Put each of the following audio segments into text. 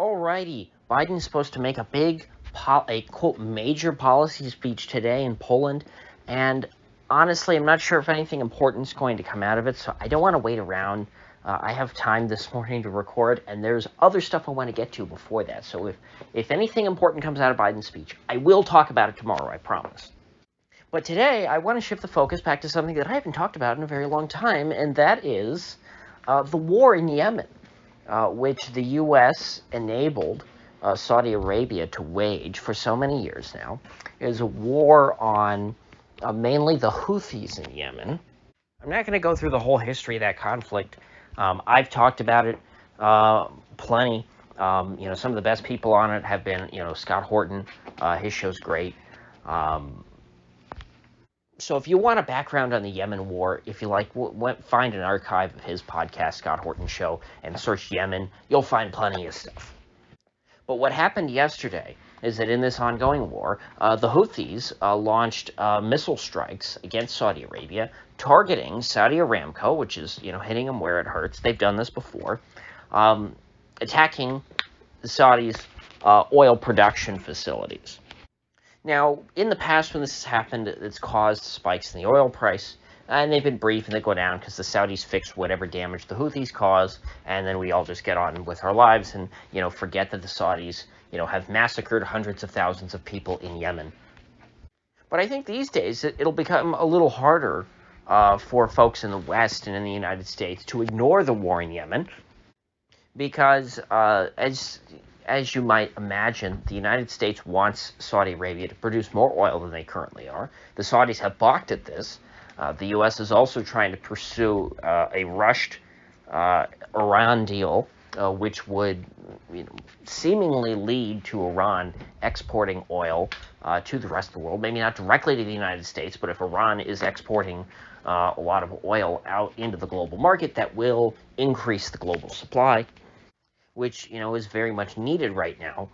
Alrighty, Biden's supposed to make a quote, major policy speech today in Poland, and honestly, I'm not sure if anything important is going to come out of it, so I don't want to wait around. I have time this morning to record, and there's other stuff I want to get to before that, so if anything important comes out of Biden's speech, I will talk about it tomorrow, I promise. But today, I want to shift the focus back to something that I haven't talked about in a very long time, and that is the war in Yemen. Which the U.S. enabled Saudi Arabia to wage for so many years now, is a war on mainly the Houthis in Yemen. I'm not going to go through the whole history of that conflict. I've talked about it plenty. Some of the best people on it have been, Scott Horton. His show's great. So if you want a background on the Yemen war, if you like, find an archive of his podcast, Scott Horton Show, and search Yemen, you'll find plenty of stuff. But what happened yesterday is that in this ongoing war, the Houthis launched missile strikes against Saudi Arabia, targeting Saudi Aramco, which is, hitting them where it hurts. They've done this before, attacking the Saudis' oil production facilities. Now, in the past when this has happened, it's caused spikes in the oil price, and they've been brief and they go down because the Saudis fix whatever damage the Houthis cause, and then we all just get on with our lives and, forget that the Saudis, have massacred hundreds of thousands of people in Yemen. But I think these days it'll become a little harder for folks in the West and in the United States to ignore the war in Yemen because, as you might imagine, the United States wants Saudi Arabia to produce more oil than they currently are. The Saudis have balked at this. The U.S. is also trying to pursue a rushed Iran deal, which would seemingly lead to Iran exporting oil to the rest of the world. Maybe not directly to the United States, but if Iran is exporting a lot of oil out into the global market, that will increase the global supply, which is very much needed right now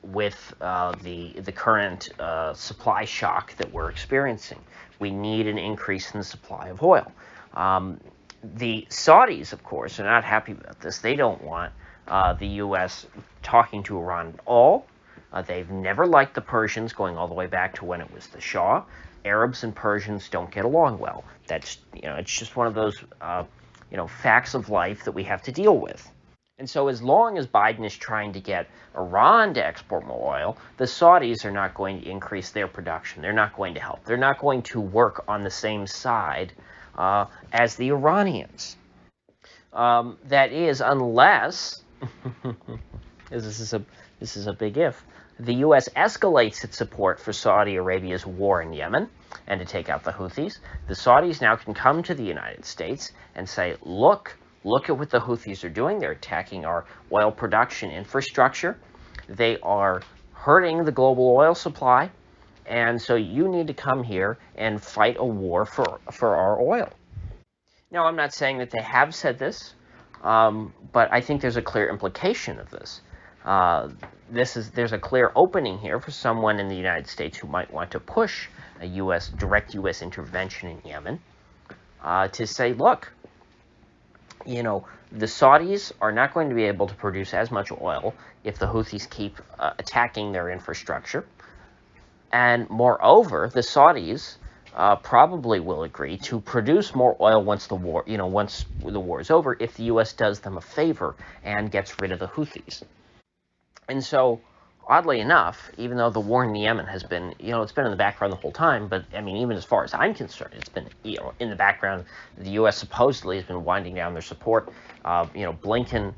with the current supply shock that we're experiencing. We need an increase in the supply of oil. The Saudis, of course, are not happy about this. They don't want the U.S. talking to Iran at all. They've never liked the Persians, going all the way back to when it was the Shah. Arabs and Persians don't get along well. That's it's just one of those facts of life that we have to deal with. And so as long as Biden is trying to get Iran to export more oil, the Saudis are not going to increase their production. They're not going to help. They're not going to work on the same side as the Iranians. That is, unless this is a big if, the U.S. escalates its support for Saudi Arabia's war in Yemen and to take out the Houthis. The Saudis now can come to the United States and say, look at what the Houthis are doing. They're attacking our oil production infrastructure. They are hurting the global oil supply. And so you need to come here and fight a war for our oil. Now, I'm not saying that they have said this, but I think there's a clear implication of this. There's a clear opening here for someone in the United States who might want to push a direct U.S. intervention in Yemen to say, look, the Saudis are not going to be able to produce as much oil if the Houthis keep attacking their infrastructure. And moreover, the Saudis probably will agree to produce more oil once the war is over, if the U.S. does them a favor and gets rid of the Houthis. And so, oddly enough, even though the war in Yemen has been, it's been in the background the whole time, but I mean, even as far as I'm concerned, it's been, in the background. The U.S. supposedly has been winding down their support. Blinken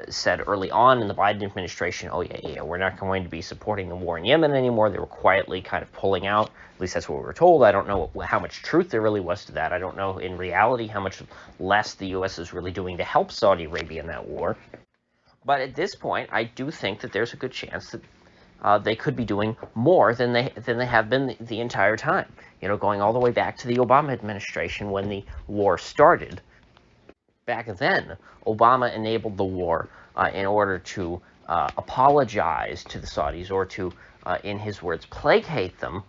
said early on in the Biden administration, we're not going to be supporting the war in Yemen anymore. They were quietly kind of pulling out. At least that's what we were told. I don't know how much truth there really was to that. I don't know in reality how much less the U.S. is really doing to help Saudi Arabia in that war. But at this point, I do think that there's a good chance that they could be doing more than they have been the entire time. Going all the way back to the Obama administration when the war started. Back then, Obama enabled the war in order to apologize to the Saudis, or to, in his words, placate them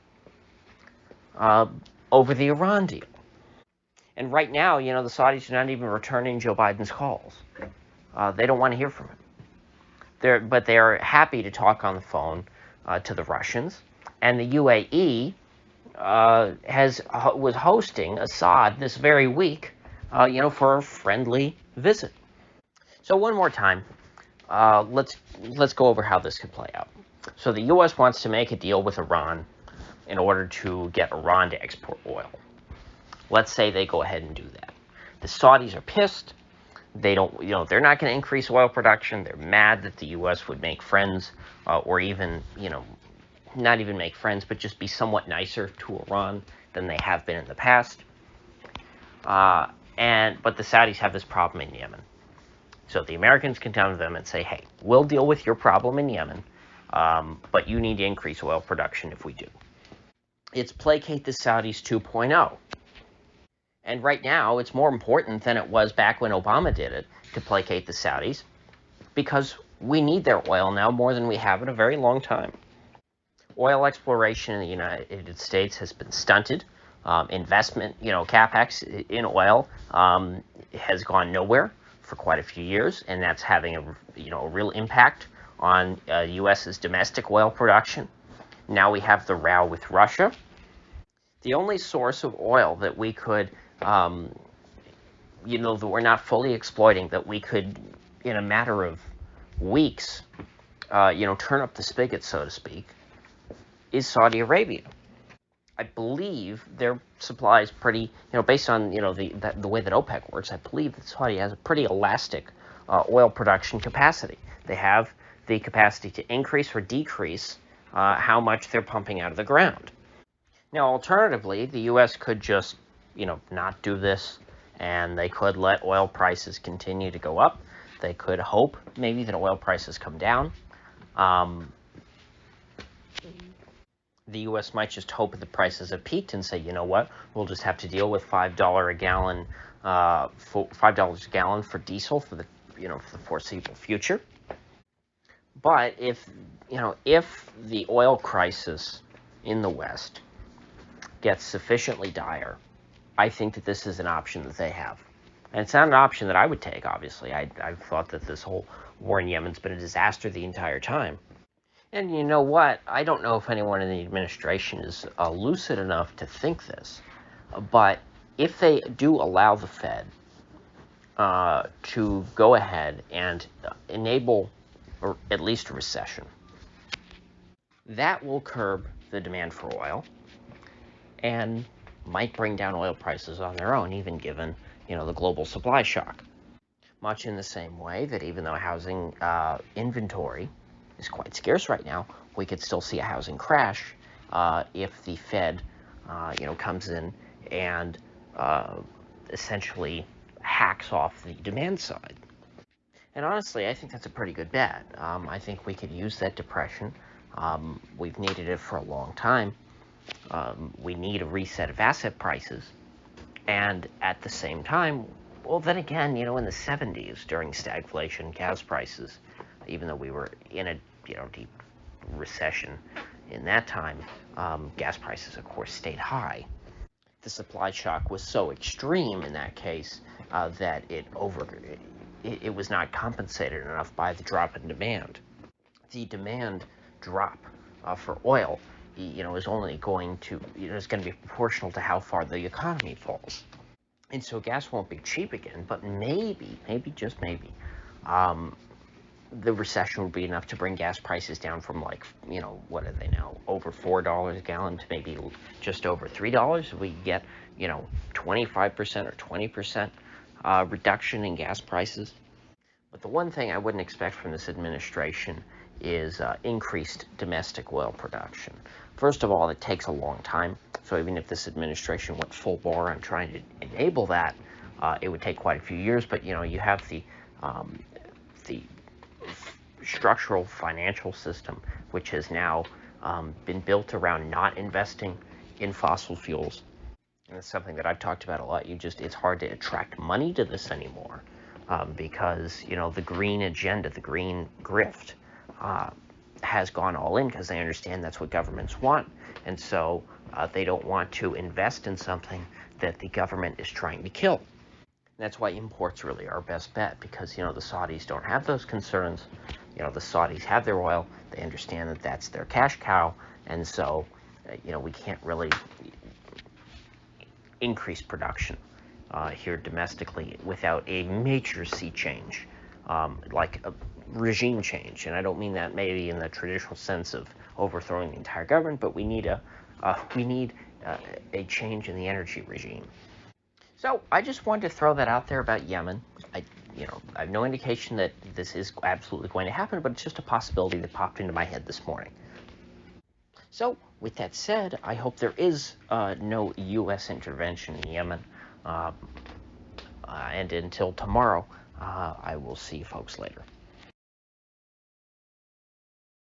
over the Iran deal. And right now, the Saudis are not even returning Joe Biden's calls. They don't want to hear from him. but they are happy to talk on the phone to the Russians, and the UAE was hosting Assad this very week, for a friendly visit. So one more time, let's go over how this could play out. So the U.S. wants to make a deal with Iran in order to get Iran to export oil. Let's say they go ahead and do that. The Saudis are pissed. They don't, they're not going to increase oil production. They're mad that the U.S. would make friends, or even, not even make friends, but just be somewhat nicer to Iran than they have been in the past. But the Saudis have this problem in Yemen. So the Americans can come to them and say, hey, we'll deal with your problem in Yemen, but you need to increase oil production if we do. It's placate the Saudis 2.0. And right now, it's more important than it was back when Obama did it to placate the Saudis, because we need their oil now more than we have in a very long time. Oil exploration in the United States has been stunted. Investment, capex in oil has gone nowhere for quite a few years, and that's having a real impact on U.S.'s domestic oil production. Now we have the row with Russia. The only source of oil that we could, that we're not fully exploiting, that we could, in a matter of weeks, turn up the spigot, so to speak, is Saudi Arabia. I believe their supply is pretty, based on, the way that OPEC works, I believe that Saudi has a pretty elastic oil production capacity. They have the capacity to increase or decrease how much they're pumping out of the ground. Now, alternatively, the U.S. could just, not do this, and they could let oil prices continue to go up. They could hope maybe that oil prices come down. The U.S. might just hope that the prices have peaked and say, you know what, we'll just have to deal with $5 a gallon, $5 a gallon for diesel for the foreseeable future. But if the oil crisis in the West gets sufficiently dire, I think that this is an option that they have. And it's not an option that I would take, obviously. I've thought that this whole war in Yemen's been a disaster the entire time. And you know what? I don't know if anyone in the administration is lucid enough to think this, but if they do allow the Fed to go ahead and enable, or at least a recession, that will curb the demand for oil and might bring down oil prices on their own, even given, the global supply shock. Much in the same way that even though housing inventory is quite scarce right now, we could still see a housing crash if the Fed, comes in and essentially hacks off the demand side. And honestly, I think that's a pretty good bet. I think we could use that depression. We've needed it for a long time. We need a reset of asset prices. And at the same time, well, then again, in the 70s, during stagflation, gas prices, even though we were in a deep recession in that time, gas prices, of course, stayed high. The supply shock was so extreme in that case that it was not compensated enough by the drop in demand. The demand drop for oil, is only going to, is going to be proportional to how far the economy falls. And so gas won't be cheap again, but maybe, just maybe, the recession will be enough to bring gas prices down from what are they now, over $4 a gallon to maybe just over $3. We get, 25% or 20% reduction in gas prices. But the one thing I wouldn't expect from this administration is increased domestic oil production. First of all, it takes a long time. So even if this administration went full bore on trying to enable that, it would take quite a few years. But, you have the structural financial system, which has now been built around not investing in fossil fuels. And it's something that I've talked about a lot. It's hard to attract money to this anymore because, the green agenda, the green grift has gone all in because they understand that's what governments want. And so they don't want to invest in something that the government is trying to kill. That's why imports really are our best bet because, the Saudis don't have those concerns. the Saudis have their oil. They understand that that's their cash cow, and so we can't really increase production here domestically without a major sea change, like a regime change. And I don't mean that maybe in the traditional sense of overthrowing the entire government, but we need a change in the energy regime. So I just wanted to throw that out there about Yemen. I have no indication that this is absolutely going to happen, but it's just a possibility that popped into my head this morning. So with that said, I hope there is no U.S. intervention in Yemen. And until tomorrow, I will see you folks later.